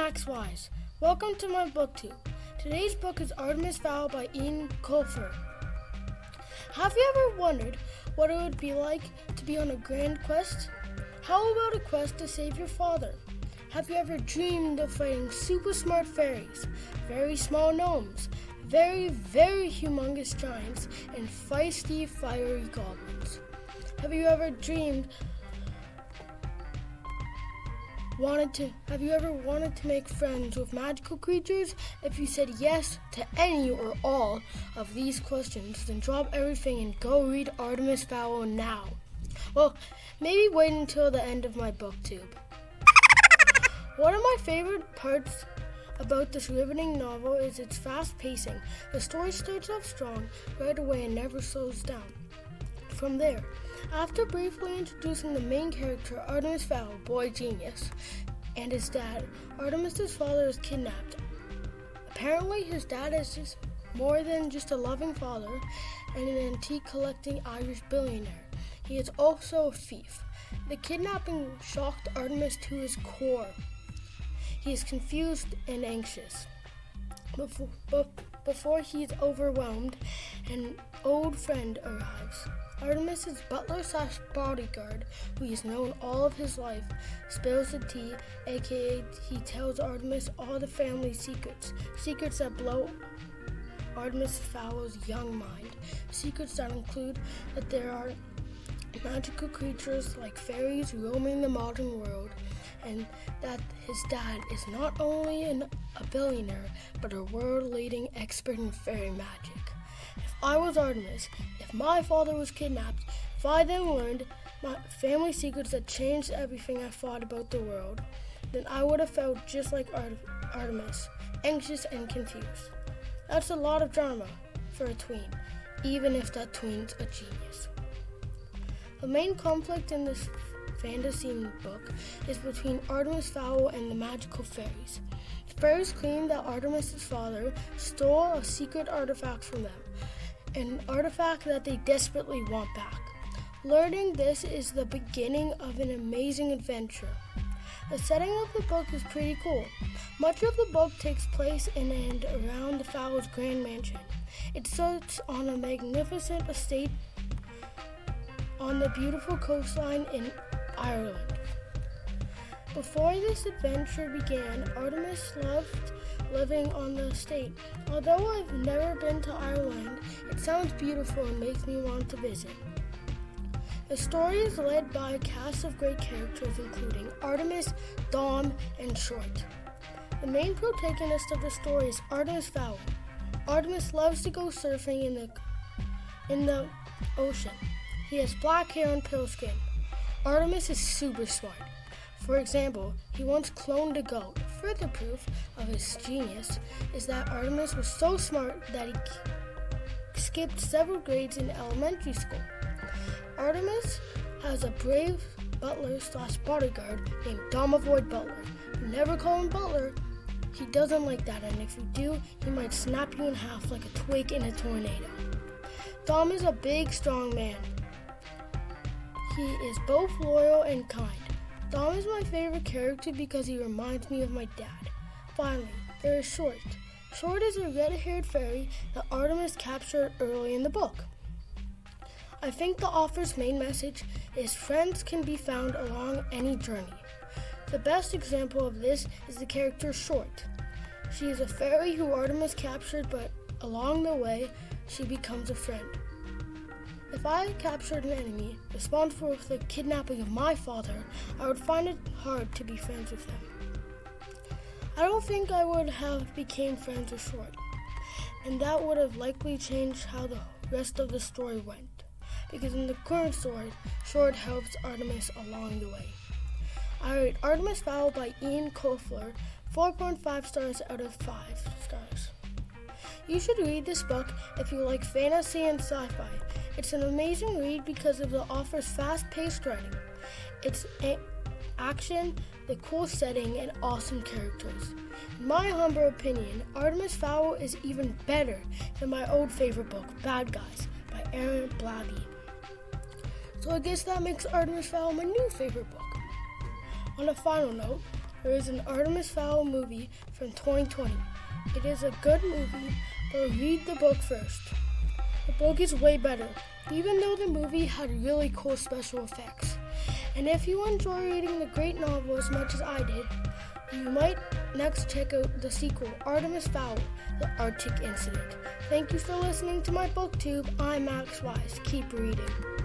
Maxx. Welcome to my booktube. Today's book is Artemis, Fowl by Ian Colfer. Have you ever wondered what it would be like to be on a grand quest? How about a quest to save your father? Have you ever dreamed of fighting super smart fairies, very small gnomes, very, very humongous giants, and feisty, fiery goblins? Have you ever wanted to make friends with magical creatures? If you said yes to any or all of these questions, then drop everything and go read Artemis, Fowl now. Well, maybe wait until the end of my booktube. One of my favorite parts about this riveting novel is its fast pacing. The story starts off strong right away and never slows down. From there, after briefly introducing the main character, Artemis Fowl, boy genius, and his dad, Artemis' father is kidnapped. Apparently, his dad is just more than just a loving father and an antique collecting Irish billionaire. He is also a thief. The kidnapping shocked Artemis to his core. He is confused and anxious. Before he is overwhelmed, an old friend arrives. Artemis' butler/bodyguard, who he's known all of his life, spills the tea, aka he tells Artemis all the family secrets that blow Artemis Fowl's young mind. Secrets that include that there are magical creatures like fairies roaming the modern world, and that his dad is not only a billionaire, but a world-leading expert in fairy magic. If I was Artemis, if my father was kidnapped, if I then learned my family secrets that changed everything I thought about the world, then I would have felt just like Artemis, anxious and confused. That's a lot of drama for a tween, even if that tween's a genius. The main conflict in this fantasy book is between Artemis Fowl and the magical fairies. The fairies claim that Artemis' father stole a secret artifact from them, an artifact that they desperately want back. Learning this is the beginning of an amazing adventure. The setting of the book is pretty cool. Much of the book takes place in and around the Fowl's grand mansion. It sits on a magnificent estate on the beautiful coastline in Ireland. Before this adventure began, Artemis loved living on the estate. Although I've never been to Ireland, it sounds beautiful and makes me want to visit. The story is led by a cast of great characters including Artemis, Dom, and Short. The main protagonist of the story is Artemis Fowl. Artemis loves to go surfing in the ocean. He has black hair and pale skin. Artemis is super smart. For example, he once cloned a goat. Further proof of his genius is that Artemis was so smart that he skipped several grades in elementary school. Artemis has a brave butler/bodyguard named Dom Butler. Never call him Butler. He doesn't like that, and if you do, he might snap you in half like a twig in a tornado. Dom is a big, strong man. He is both loyal and kind. Dom is my favorite character because he reminds me of my dad. Finally, there is Short. Short is a red-haired fairy that Artemis captured early in the book. I think the author's main message is friends can be found along any journey. The best example of this is the character Short. She is a fairy who Artemis captured, but along the way, she becomes a friend. If I captured an enemy responsible for the kidnapping of my father, I would find it hard to be friends with them. I don't think I would have become friends with Short, and that would have likely changed how the rest of the story went, because in the current story, Short helps Artemis along the way. I rate Artemis Fowl by Ian Colfer 4.5 stars out of 5 stars. You should read this book if you like fantasy and sci-fi. It's an amazing read because of the author's fast-paced writing, its action, the cool setting, and awesome characters. In my humble opinion, Artemis Fowl is even better than my old favorite book, Bad Guys, by Aaron Blabey. So I guess that makes Artemis Fowl my new favorite book. On a final note, there is an Artemis Fowl movie from 2020. It is a good movie, but read the book first. The book is way better, even though the movie had really cool special effects. And if you enjoy reading the great novel as much as I did, you might next check out the sequel, Artemis Fowl, The Arctic Incident. Thank you for listening to my booktube. I'm Maxx. Keep reading.